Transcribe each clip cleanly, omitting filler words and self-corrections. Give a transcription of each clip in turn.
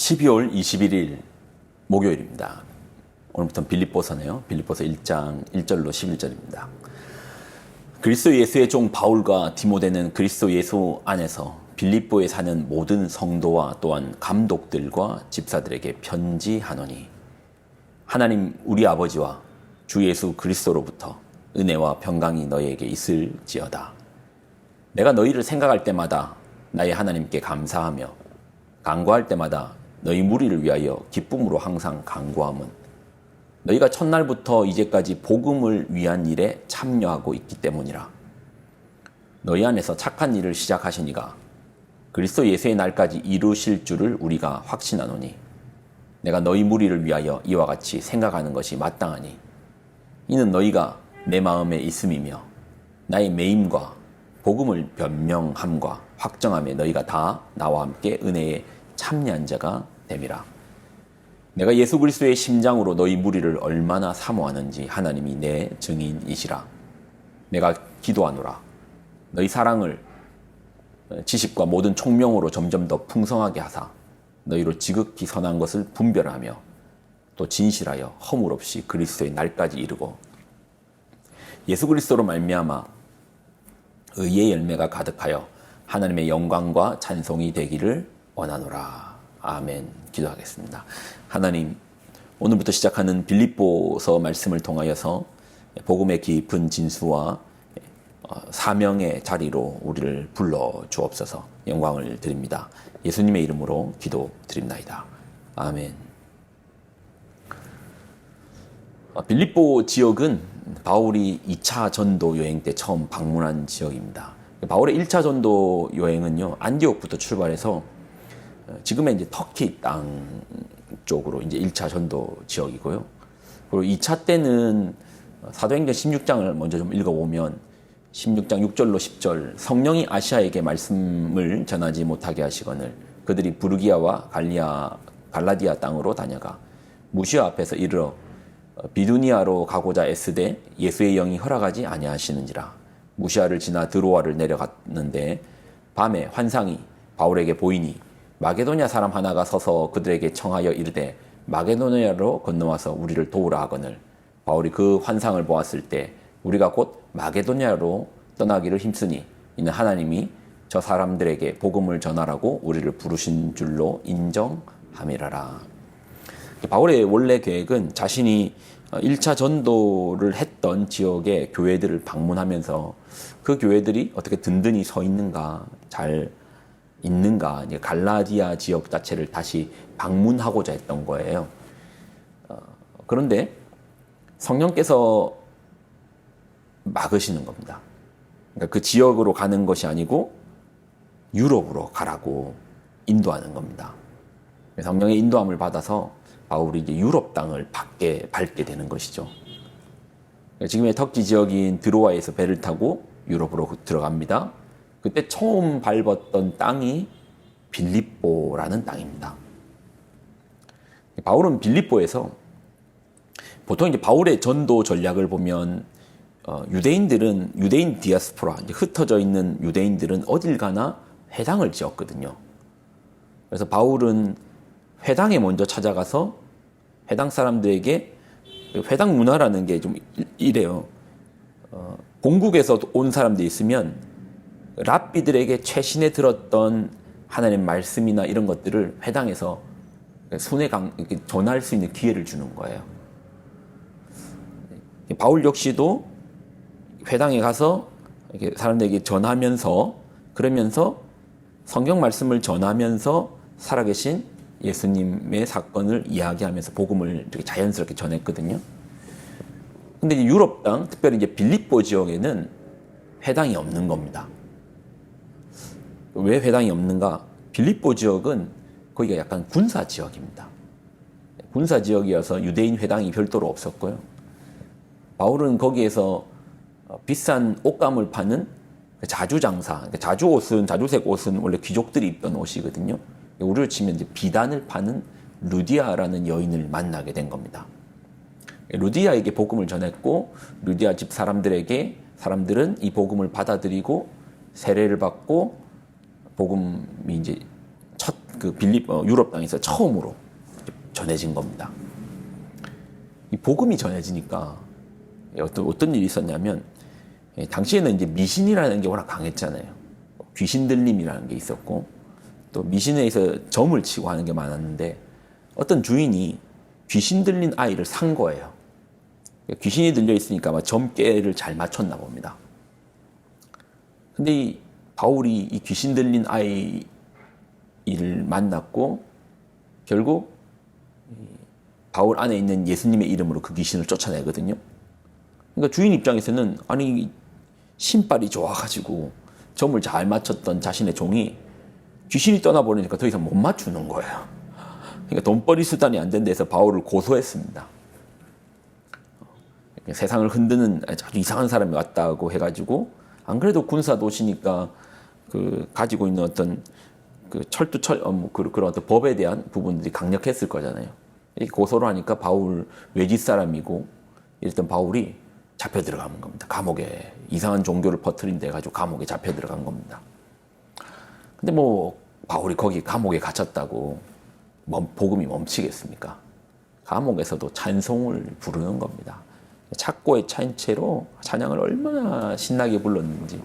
12월 21일 목요일입니다. 오늘부터는 빌립보서네요. 빌립보서 1장 1절로 11절입니다. 그리스도 예수의 종 바울과 디모데는 그리스도 예수 안에서 빌립보에 사는 모든 성도와 또한 감독들과 집사들에게 편지하노니, 하나님 우리 아버지와 주 예수 그리스도로부터 은혜와 평강이 너희에게 있을지어다. 내가 너희를 생각할 때마다 나의 하나님께 감사하며 간구할 때마다 너희 무리를 위하여 기쁨으로 항상 간구함은 너희가 첫날부터 이제까지 복음을 위한 일에 참여하고 있기 때문이라. 너희 안에서 착한 일을 시작하시니가 그리스도 예수의 날까지 이루실 줄을 우리가 확신하노니, 내가 너희 무리를 위하여 이와 같이 생각하는 것이 마땅하니, 이는 너희가 내 마음에 있음이며 나의 매임과 복음을 변명함과 확정함에 너희가 다 나와 함께 은혜에 참여한 자가 됨이라. 내가 예수 그리스도의 심장으로 너희 무리를 얼마나 사모하는지 하나님이 내 증인이시라. 내가 기도하노라. 너희 사랑을 지식과 모든 총명으로 점점 더 풍성하게 하사 너희로 지극히 선한 것을 분별하며 또 진실하여 허물 없이 그리스도의 날까지 이르고 예수 그리스도로 말미암아 의의 열매가 가득하여 하나님의 영광과 찬송이 되기를 원하노라. 아멘. 기도하겠습니다. 하나님, 오늘부터 시작하는 빌립보서 말씀을 통하여서 복음의 깊은 진수와 사명의 자리로 우리를 불러 주옵소서. 영광을 드립니다. 예수님의 이름으로 기도드립나이다. 아멘. 빌립보 지역은 바울이 2차 전도 여행 때 처음 방문한 지역입니다. 바울의 1차 전도 여행은요, 안디옥부터 출발해서 지금의 이제 터키 땅 쪽으로 이제 1차 전도 지역이고요. 그리고 2차 때는 사도행전 16장을 먼저 좀 읽어보면 16장 6절로 10절, 성령이 아시아에게 말씀을 전하지 못하게 하시거늘 그들이 부르기아와 갈라디아 땅으로 다녀가 무시아 앞에서 이르러 비두니아로 가고자 애쓰되 예수의 영이 허락하지 아니하시는지라. 무시아를 지나 드로아를 내려갔는데 밤에 환상이 바울에게 보이니 마게도냐 사람 하나가 서서 그들에게 청하여 이르되 마게도냐로 건너와서 우리를 도우라 하거늘 바울이 그 환상을 보았을 때 우리가 곧 마게도냐로 떠나기를 힘쓰니 이는 하나님이 저 사람들에게 복음을 전하라고 우리를 부르신 줄로 인정함이라라. 바울의 원래 계획은 자신이 1차 전도를 했던 지역의 교회들을 방문하면서 그 교회들이 어떻게 든든히 서 있는가, 잘 있는가, 갈라디아 지역 자체를 다시 방문하고자 했던 거예요. 그런데 성령께서 막으시는 겁니다. 그러니까 그 지역으로 가는 것이 아니고 유럽으로 가라고 인도하는 겁니다. 성령의 인도함을 받아서 바울이 이제 유럽 땅을 밟게 되는 것이죠. 지금의 터키 지역인 드로아에서 배를 타고 유럽으로 들어갑니다. 그때 처음 밟았던 땅이 빌립보라는 땅입니다. 바울은 빌립보에서 보통 이제 바울의 전도 전략을 보면 유대인 디아스포라, 이제 흩어져 있는 유대인들은 어딜 가나 회당을 지었거든요. 그래서 바울은 회당에 먼저 찾아가서 회당 사람들에게, 회당 문화라는 게 좀 이래요. 본국에서 온 사람들이 있으면 랍비들에게 최신에 들었던 하나님 말씀이나 이런 것들을 회당에서 전할 수 있는 기회를 주는 거예요. 바울 역시도 회당에 가서 사람들에게 전하면서, 그러면서 성경 말씀을 전하면서 살아계신 예수님의 사건을 이야기하면서 복음을 이렇게 자연스럽게 전했거든요. 근데 이제 유럽 땅, 특별히 이제 빌립보 지역에는 회당이 없는 겁니다. 왜 회당이 없는가? 빌립보 지역은 거기가 약간 군사 지역입니다. 군사 지역이어서 유대인 회당이 별도로 없었고요. 바울은 거기에서 비싼 옷감을 파는 자주 장사, 자주색 옷은 원래 귀족들이 입던 옷이거든요. 우리로 치면 이제 비단을 파는 루디아라는 여인을 만나게 된 겁니다. 루디아에게 복음을 전했고, 루디아 집 사람들은 이 복음을 받아들이고 세례를 받고 복음이 이제 첫 유럽 땅에서 처음으로 전해진 겁니다. 이 복음이 전해지니까 어떤 일이 있었냐면, 당시에는 이제 미신이라는 게 워낙 강했잖아요. 귀신 들림이라는 게 있었고, 또 미신에 의해서 점을 치고 하는 게 많았는데, 어떤 주인이 귀신 들린 아이를 산 거예요. 귀신이 들려 있으니까 아마 점괘를 잘 맞췄나 봅니다. 근데 이 바울이 이 귀신 들린 아이를 만났고, 결국 바울 안에 있는 예수님의 이름으로 그 귀신을 쫓아내거든요. 그러니까 주인 입장에서는, 아니 신발이 좋아가지고 점을 잘 맞췄던 자신의 종이 귀신이 떠나버리니까 더 이상 못 맞추는 거예요. 그러니까 돈벌이 수단이 안 된 데서 바울을 고소했습니다. 세상을 흔드는 아주 이상한 사람이 왔다고 해가지고, 안 그래도 군사 도시니까 가지고 있는 어떤 그런 어떤 법에 대한 부분들이 강력했을 거잖아요. 이렇게 고소를 하니까 바울 외지 사람이고 이랬던 바울이 잡혀 들어가는 겁니다. 감옥에, 이상한 종교를 퍼뜨린 데 가지고 감옥에 잡혀 들어간 겁니다. 근데 바울이 거기 감옥에 갇혔다고 복음이 멈추겠습니까? 감옥에서도 찬송을 부르는 겁니다. 착고에 찬 채로 찬양을 얼마나 신나게 불렀는지.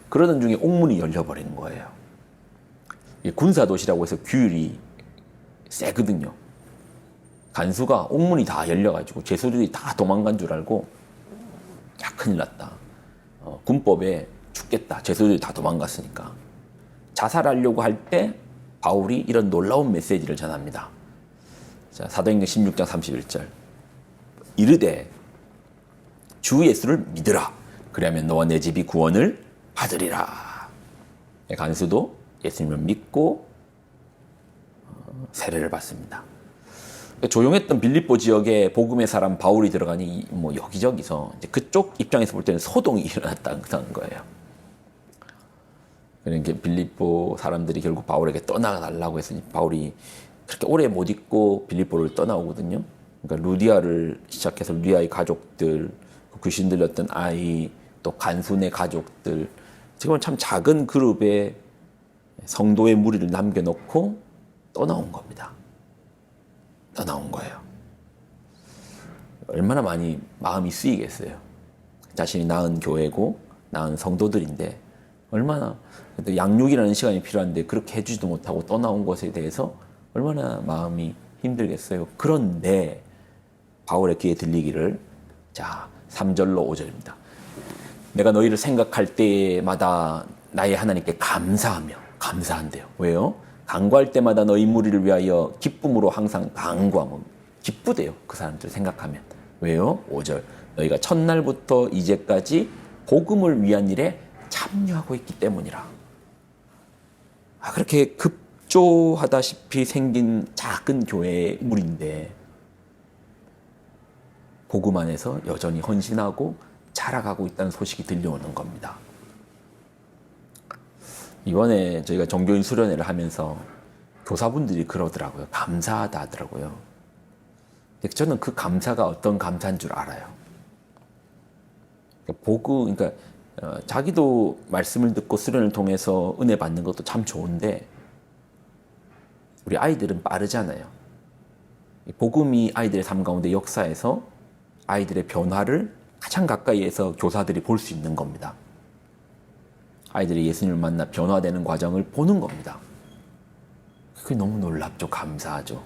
그러던 중에 옥문이 열려버리는 거예요. 군사도시라고 해서 규율이 세거든요. 간수가 옥문이 다 열려가지고 죄수들이 다 도망간 줄 알고, 야, 큰일 났다. 군법에 죽겠다. 죄수들이 다 도망갔으니까. 자살하려고 할 때 바울이 이런 놀라운 메시지를 전합니다. 자, 사도행전 16장 31절. 이르되 주 예수를 믿으라. 그러면 너와 내 집이 구원을 받으리라. 간수도 예수님을 믿고 세례를 받습니다. 조용했던 빌립보 지역에 복음의 사람 바울이 들어가니 여기저기서 이제 그쪽 입장에서 볼 때는 소동이 일어났다는 거예요. 그러니까 빌립보 사람들이 결국 바울에게 떠나달라고 했으니 바울이 그렇게 오래 못 있고 빌립보를 떠나오거든요. 그러니까 루디아를 시작해서 루디아의 가족들, 귀신 들렸던 아이, 또 간수네 가족들, 지금은 참 작은 그룹의 성도의 무리를 남겨놓고 떠나온 겁니다. 떠나온 거예요. 얼마나 많이 마음이 쓰이겠어요. 자신이 낳은 교회고 낳은 성도들인데 얼마나 양육이라는 시간이 필요한데 그렇게 해주지도 못하고 떠나온 것에 대해서 얼마나 마음이 힘들겠어요. 그런데 바울의 귀에 들리기를, 자, 3절로 5절입니다. 내가 너희를 생각할 때마다 나의 하나님께 감사한대요. 왜요? 간구할 때마다 너희 무리를 위하여 기쁨으로 항상 간구하면 기쁘대요. 그 사람들 생각하면. 왜요? 5절. 너희가 첫날부터 이제까지 복음을 위한 일에 참여하고 있기 때문이라. 그렇게 급조하다시피 생긴 작은 교회의 무리인데 복음 안에서 여전히 헌신하고 자라가고 있다는 소식이 들려오는 겁니다. 이번에 저희가 종교인 수련회를 하면서 교사분들이 그러더라고요. 감사하다 하더라고요. 저는 그 감사가 어떤 감사인 줄 알아요. 그러니까 자기도 말씀을 듣고 수련을 통해서 은혜 받는 것도 참 좋은데 우리 아이들은 빠르잖아요. 복음이 아이들의 삶 가운데 역사에서 아이들의 변화를 가장 가까이에서 교사들이 볼 수 있는 겁니다. 아이들이 예수님을 만나 변화되는 과정을 보는 겁니다. 그게 너무 놀랍죠. 감사하죠.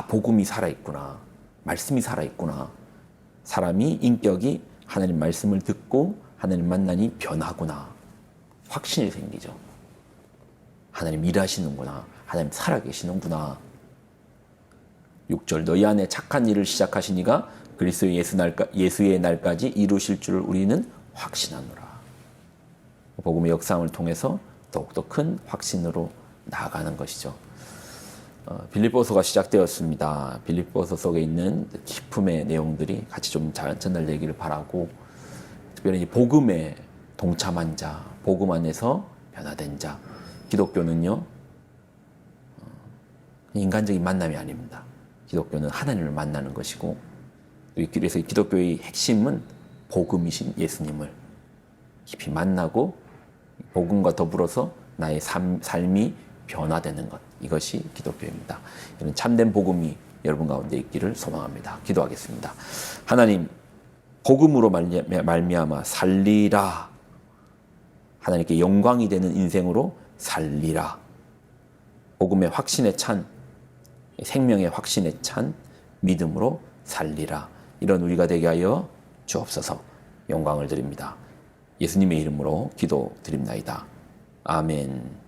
복음이 살아있구나. 말씀이 살아있구나. 사람이 인격이 하나님 말씀을 듣고 하나님 만나니 변하구나. 확신이 생기죠. 하나님 일하시는구나. 하나님 살아계시는구나. 6절 너희 안에 착한 일을 시작하신 이가 그리스도의 예수의 날까지 이루실 줄을 우리는 확신하노라. 복음의 역사함을 통해서 더욱더 큰 확신으로 나아가는 것이죠. 빌립보서가 시작되었습니다. 빌립보서 속에 있는 기품의 내용들이 같이 좀 전달되기를 바라고, 특별히 복음에 동참한 자, 복음 안에서 변화된 자, 기독교는요 인간적인 만남이 아닙니다. 기독교는 하나님을 만나는 것이고, 그래서 기독교의 핵심은 복음이신 예수님을 깊이 만나고 복음과 더불어서 나의 삶이 변화되는 것. 이것이 기독교입니다. 이런 참된 복음이 여러분 가운데 있기를 소망합니다. 기도하겠습니다. 하나님, 복음으로 말미암아 살리라. 하나님께 영광이 되는 인생으로 살리라. 복음의 확신에 찬, 생명의 확신에 찬 믿음으로 살리라. 이런 우리가 되게 하여 주옵소서. 영광을 드립니다. 예수님의 이름으로 기도드립나이다. 아멘.